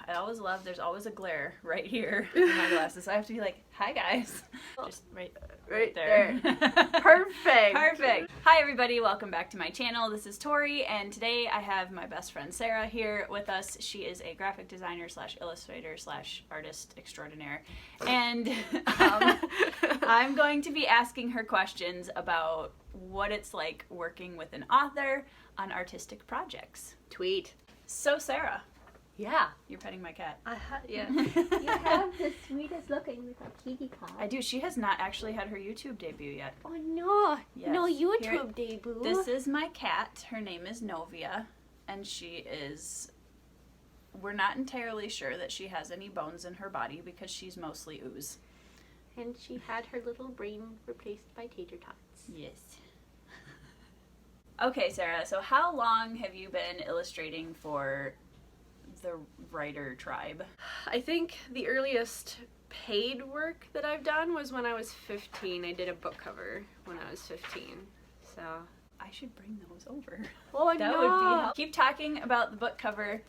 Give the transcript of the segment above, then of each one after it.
I always love, there's always a glare right here in my glasses. So I have to be like, hi guys. Just right there. Perfect. Perfect. Hi everybody, welcome back to my channel. This is Tori, and today I have my best friend Sarah here with us. She is a graphic designer / illustrator / artist extraordinaire. And I'm going to be asking her questions about what it's like working with an author on artistic projects. Tweet. So Sarah. Yeah. You're petting my cat. Yeah. You have the sweetest looking little kitty cat. I do. She has not actually had her YouTube debut yet. Oh no. Yes. No YouTube Here, debut. This is my cat. Her name is Novia, and she is... We're not entirely sure that she has any bones in her body because she's mostly ooze. And she had her little brain replaced by tater tots. Yes. Okay, Sarah, so how long have you been illustrating for the writer tribe? I think the earliest paid work that I've done was when I was 15. I did a book cover when I was 15. So I should bring those over. Oh, That would be helpful. Keep talking about the book cover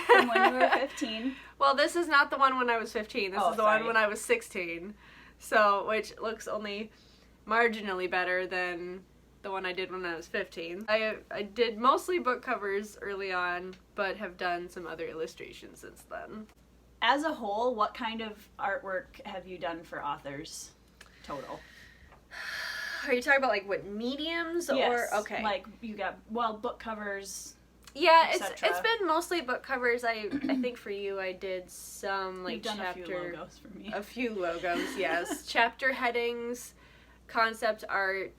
from when you were 15. Well, this is not the one when I was 15. This is the sorry. one when I was 16. So, which looks only marginally better than the one I did when I was 15. I did mostly book covers early on, but have done some other illustrations since then. As a whole, what kind of artwork have you done for authors total? Are you talking about like what mediums or Yes, okay? like you got, well, book covers. Yeah, etc. it's been mostly book covers. I think for you I did some like You've done chapter a few logos for me. A few logos, yes. Chapter headings, concept art,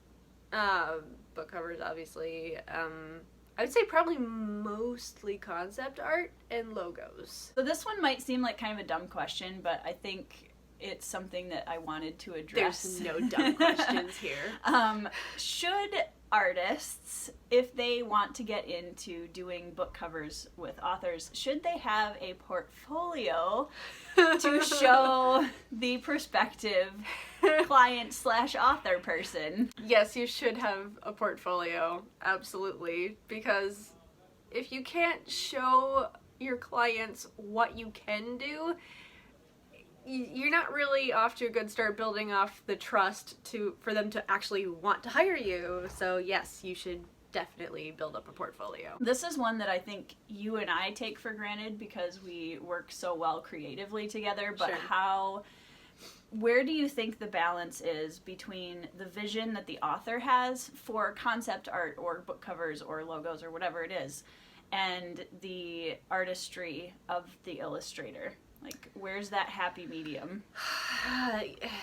book covers obviously. I would say probably mostly concept art and logos. So this one might seem like kind of a dumb question, but I think it's something that I wanted to address. There's no dumb questions here. Should artists, if they want to get into doing book covers with authors, should they have a portfolio to show the prospective client / author person? Yes, you should have a portfolio, absolutely, because if you can't show your clients what you can do, you're not really off to a good start building off the trust for them to actually want to hire you. So yes, you should definitely build up a portfolio. This is one that I think you and I take for granted because we work so well creatively together, but Sure. Where do you think the balance is between the vision that the author has for concept art or book covers or logos or whatever it is, and the artistry of the illustrator? Like, where's that happy medium?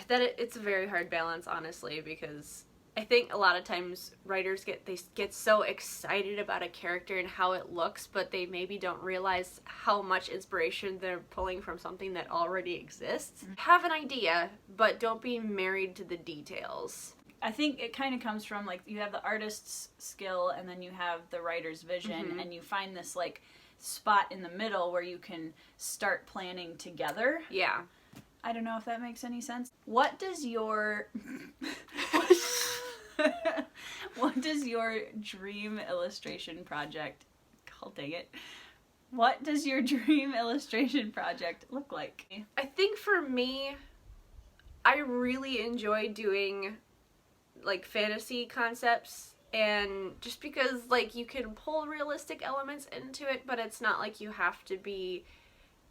It's a very hard balance, honestly, because I think a lot of times writers get so excited about a character and how it looks, but they maybe don't realize how much inspiration they're pulling from something that already exists. Have an idea, but don't be married to the details. I think it kind of comes from, like, you have the artist's skill and then you have the writer's vision, and you find this, like, spot in the middle where you can start planning together. Yeah. I don't know if that makes any sense. What does your what does your dream illustration project, oh dang it, what does your dream illustration project look like? I think for me, I really enjoy doing like fantasy concepts, and just because like you can pull realistic elements into it, but it's not like you have to be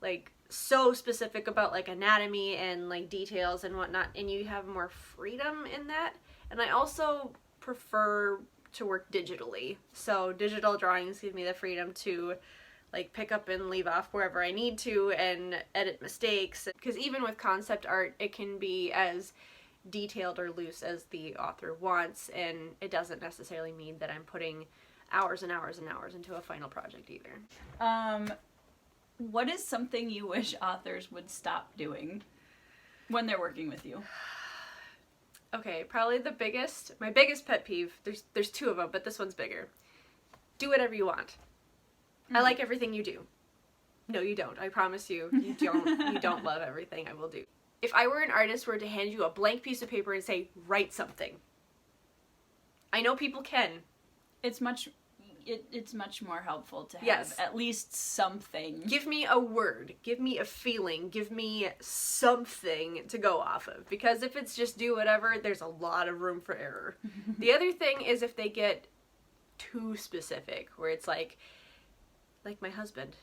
like so specific about like anatomy and like details and whatnot, and you have more freedom in that. And I also prefer to work digitally, so digital drawings give me the freedom to like pick up and leave off wherever I need to and edit mistakes, because even with concept art it can be as detailed or loose as the author wants, and it doesn't necessarily mean that I'm putting hours and hours and hours into a final project either. What is something you wish authors would stop doing when they're working with you? Okay, probably my biggest pet peeve, there's two of them, but this one's bigger. Do whatever you want. I like everything you do. No, you don't. I promise you, you don't love everything I will do. If I were an artist were to hand you a blank piece of paper and say, write something. I know people can. It's much it's much more helpful to have Yes. at least something. Give me a word, give me a feeling, give me something to go off of. Because if it's just do whatever, there's a lot of room for error. The other thing is if they get too specific, where it's like my husband.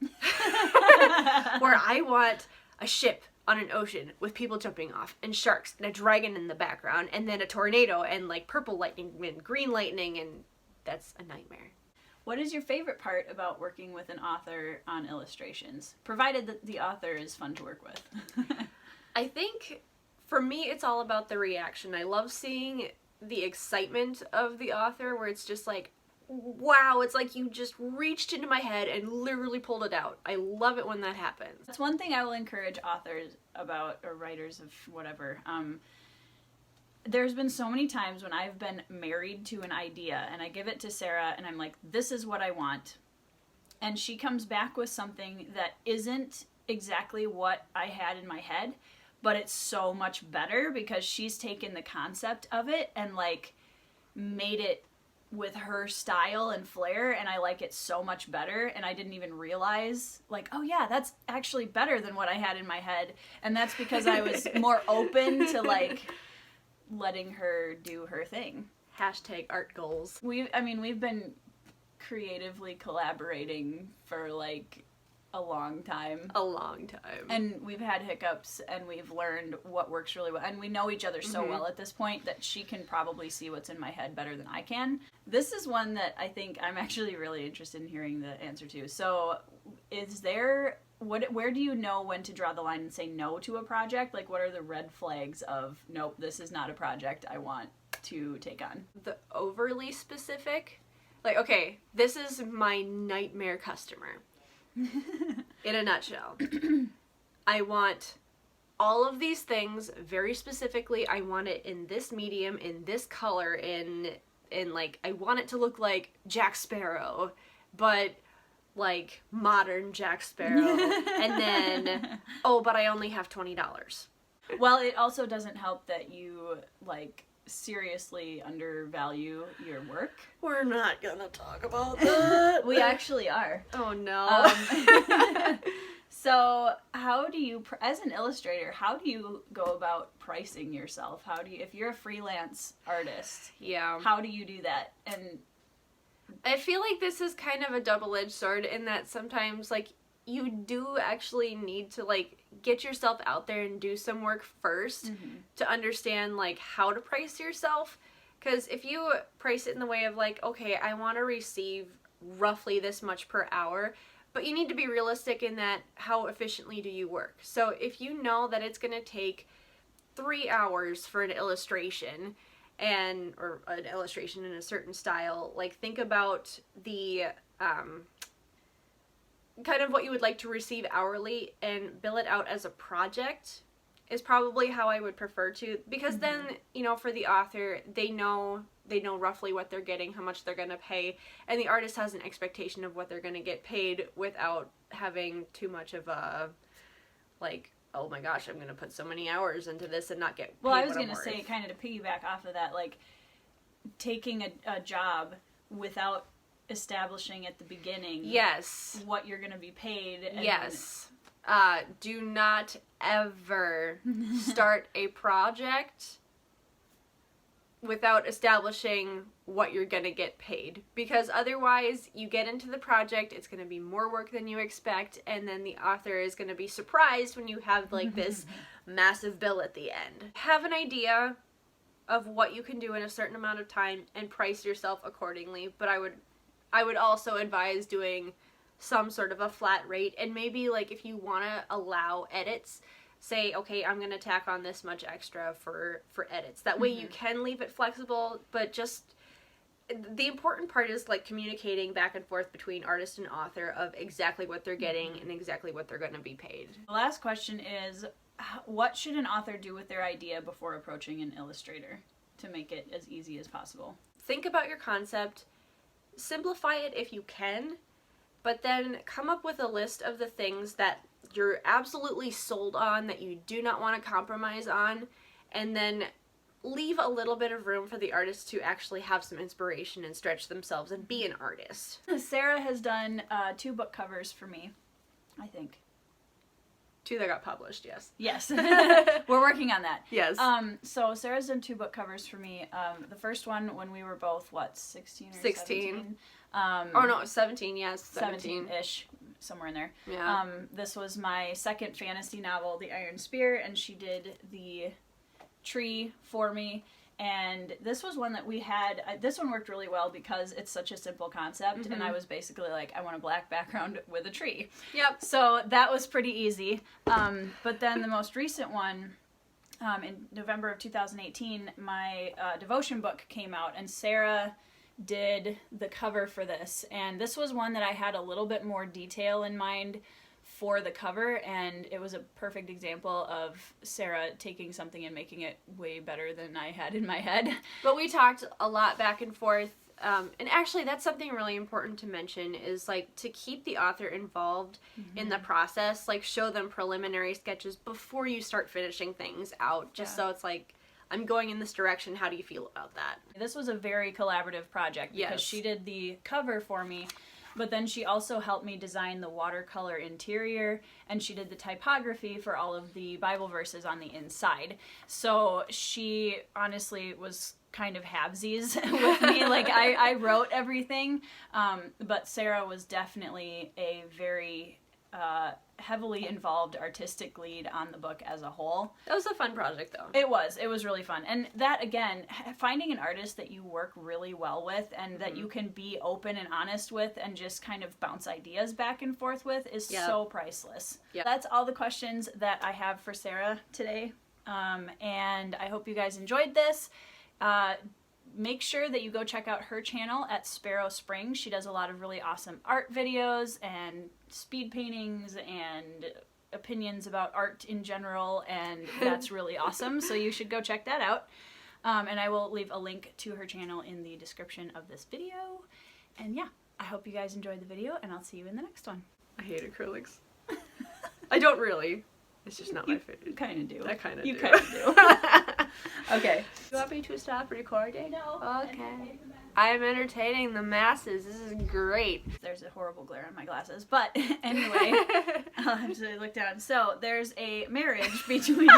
Where I want a ship on an ocean with people jumping off and sharks and a dragon in the background and then a tornado and like purple lightning and green lightning, and that's a nightmare. What is your favorite part about working with an author on illustrations? Provided that the author is fun to work with. I think for me it's all about the reaction. I love seeing the excitement of the author where it's just like, wow, it's like you just reached into my head and literally pulled it out. I love it when that happens. That's one thing I will encourage authors about, or writers of whatever. There's been so many times when I've been married to an idea and I give it to Sara and I'm like, this is what I want. And she comes back with something that isn't exactly what I had in my head, but it's so much better because she's taken the concept of it and like made it with her style and flair, and I like it so much better, and I didn't even realize, like, oh yeah, that's actually better than what I had in my head, and that's because I was more open to, like, letting her do her thing. Hashtag art goals. We've been creatively collaborating for, like, a long time. And we've had hiccups, and we've learned what works really well. And we know each other so well at this point that she can probably see what's in my head better than I can. This is one that I think I'm actually really interested in hearing the answer to. So, where do you know when to draw the line and say no to a project? Like, what are the red flags of, nope, this is not a project I want to take on? The overly specific, like, okay, this is my nightmare customer. In a nutshell, I want all of these things very specifically. I want it in this medium, in this color, in like, I want it to look like Jack Sparrow, but like modern Jack Sparrow. And then, oh, but I only have $20. Well, it also doesn't help that you, like, seriously undervalue your work. We're not gonna talk about that. We actually are. Oh no. So how do you, as an illustrator, how do you go about pricing yourself? If you're a freelance artist, Yeah. how do you do that? And I feel like this is kind of a double-edged sword in that sometimes, like, you do actually need to, like, get yourself out there and do some work first to understand, like, how to price yourself. Because if you price it in the way of, like, okay, I want to receive roughly this much per hour, but you need to be realistic in that how efficiently do you work. So if you know that it's going to take 3 hours for an illustration, or an illustration in a certain style, like, think about the kind of what you would like to receive hourly and bill it out as a project is probably how I would prefer to, because then, you know, for the author, they know roughly what they're getting, how much they're going to pay, and the artist has an expectation of what they're going to get paid without having too much of a, like, oh my gosh, I'm going to put so many hours into this and not get paid. Well, I was going to say, kind of to piggyback off of that, like, taking a job without establishing at the beginning what you're going to be paid. And do not ever start a project without establishing what you're going to get paid, because otherwise you get into the project, it's going to be more work than you expect, and then the author is going to be surprised when you have, like, this massive bill at the end. Have an idea of what you can do in a certain amount of time and price yourself accordingly, but I would also advise doing some sort of a flat rate, and maybe, like, if you want to allow edits, say, okay, I'm going to tack on this much extra for edits. That way you can leave it flexible, but just, the important part is, like, communicating back and forth between artist and author of exactly what they're getting and exactly what they're going to be paid. The last question is, what should an author do with their idea before approaching an illustrator to make it as easy as possible? Think about your concept, simplify it if you can, but then come up with a list of the things that you're absolutely sold on, that you do not want to compromise on, and then leave a little bit of room for the artist to actually have some inspiration and stretch themselves and be an artist. Sara has done 2 book covers for me, I think. 2 that got published, yes. Yes. We're working on that. Yes. So Sarah's done 2 book covers for me. The first one when we were both, 16 or 16. 17? Oh no, 17, yes. 17-ish, somewhere in there. Yeah. This was my second fantasy novel, The Iron Spear, and she did the tree for me. And this was one that we had, this one worked really well because it's such a simple concept, and I was basically like, I want a black background with a tree. Yep. So that was pretty easy. But then the most recent one, in November of 2018, my devotion book came out, and Sara did the cover for this. And this was one that I had a little bit more detail in mind for the cover, and it was a perfect example of Sara taking something and making it way better than I had in my head. But we talked a lot back and forth, and actually that's something really important to mention is like to keep the author involved in the process, like show them preliminary sketches before you start finishing things out, just so it's like, I'm going in this direction, how do you feel about that? This was a very collaborative project because she did the cover for me, but then she also helped me design the watercolor interior, and she did the typography for all of the Bible verses on the inside. So she honestly was kind of halvesies with me. Like, I wrote everything, but Sara was definitely a very heavily involved artistic lead on the book as a whole. That was a fun project, though. It was really fun. And that, again, finding an artist that you work really well with and that you can be open and honest with and just kind of bounce ideas back and forth with is so priceless. That's all the questions that I have for Sara today. And I hope you guys enjoyed this. Make sure that you go check out her channel at Sparrow Springs. She does a lot of really awesome art videos and speed paintings and opinions about art in general, and that's really awesome, so you should go check that out. And I will leave a link to her channel in the description of this video. And yeah, I hope you guys enjoyed the video, and I'll see you in the next one. I hate acrylics. I don't really. It's just not my favorite. You kind of do. I kind of do. You kind of do. Okay. You want me to stop recording? No. Okay. I am entertaining the masses. This is great. There's a horrible glare on my glasses. But anyway, I'll have to look down. So there's a marriage between